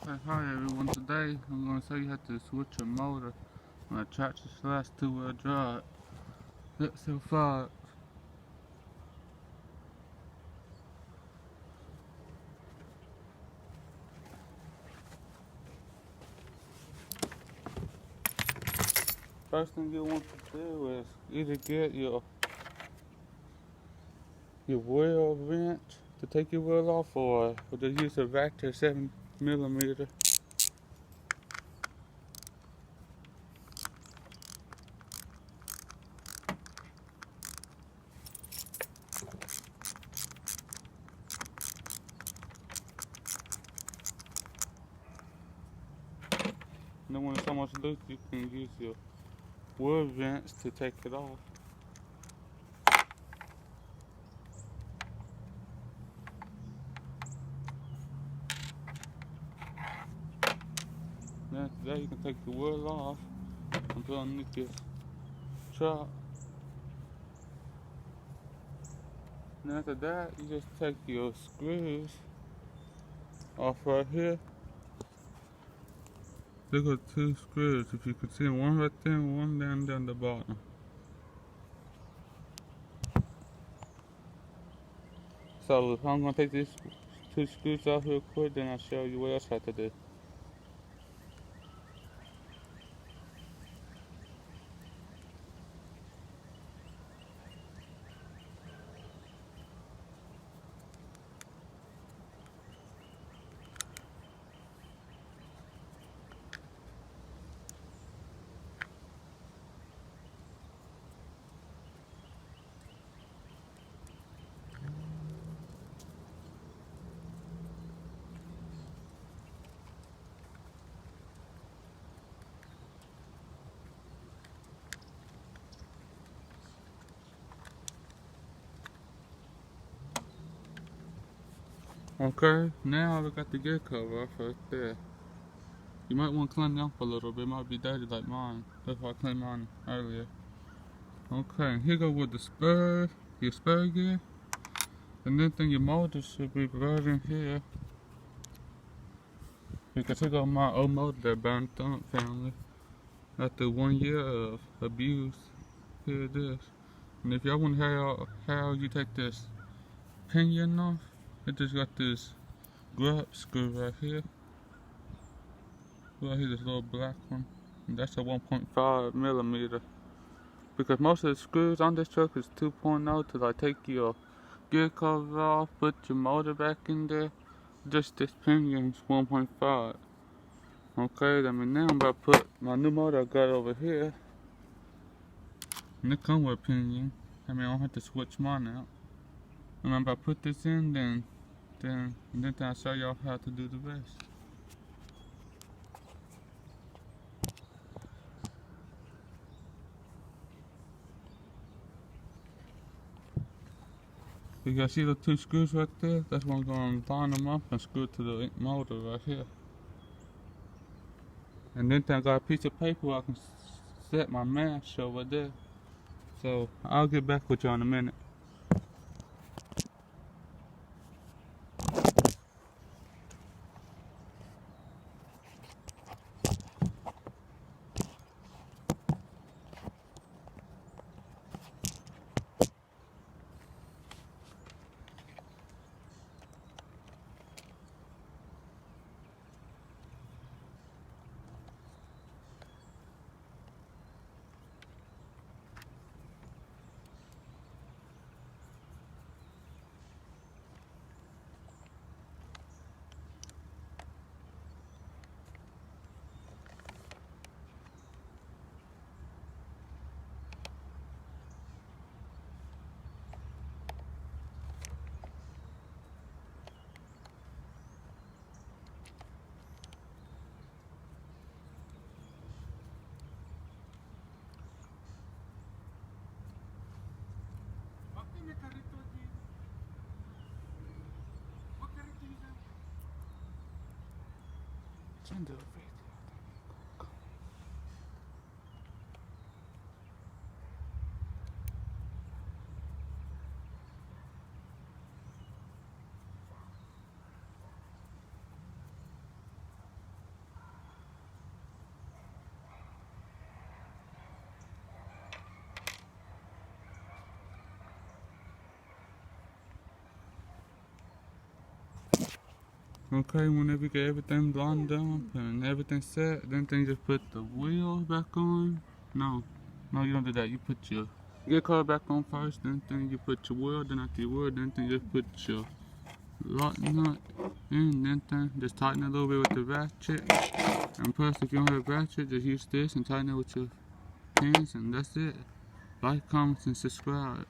Hey, hi everyone, today I'm going to show you how to switch a motor on a Traxxas two-wheel drive. Let's so far. First thing you want to do is either get your wheel wrench to take your wheel off, or just use a Vector 7mm. And then when it's almost loose, you can use your wheel wrench to take it off. Then after that, you can take the wheel off and put underneath this truck. And after that, you just take your screws off right here. There go two screws, if you can see them, one right there and one down the bottom. So I'm gonna take these two screws off real quick, then I'll show you what else I have to do. Okay, now we got the gear cover off right there. You might want to clean it up a little bit, it might be dirty like mine. That's why I cleaned mine earlier. Okay, here go with the spur, your spur gear. And then your motor should be right in here. You can take out my old motor that burned up family. After 1 year of abuse, here it is. And if y'all want how you take this pinion off, it just got this grab screw right here. Right here, this little black one. And that's a 1.5mm. Because most of the screws on this truck is 2.0 to like take your gear cover off, put your motor back in there. Just this pinion's 1.5. Okay, now I'm about to put my new motor I got over here. And it comes with a pinion. I don't have to switch mine out. And I'm about to put this in, then I'll show y'all how to do the rest. You guys see the two screws right there? That's what I'm going to line them up and screw it to the motor right here. And then I got a piece of paper where I can set my mash over there. So I'll get back with y'all in a minute. Okay, whenever you get everything lined up and everything set, then you just put the wheel back on. No, you don't do that. You put your gear cover back on first, then you put your wheel, then after your wheel, then you just put your lock nut in, then just tighten it a little bit with the ratchet. And plus, if you don't have a ratchet, just use this and tighten it with your hands, and that's it. Like, comment, and subscribe.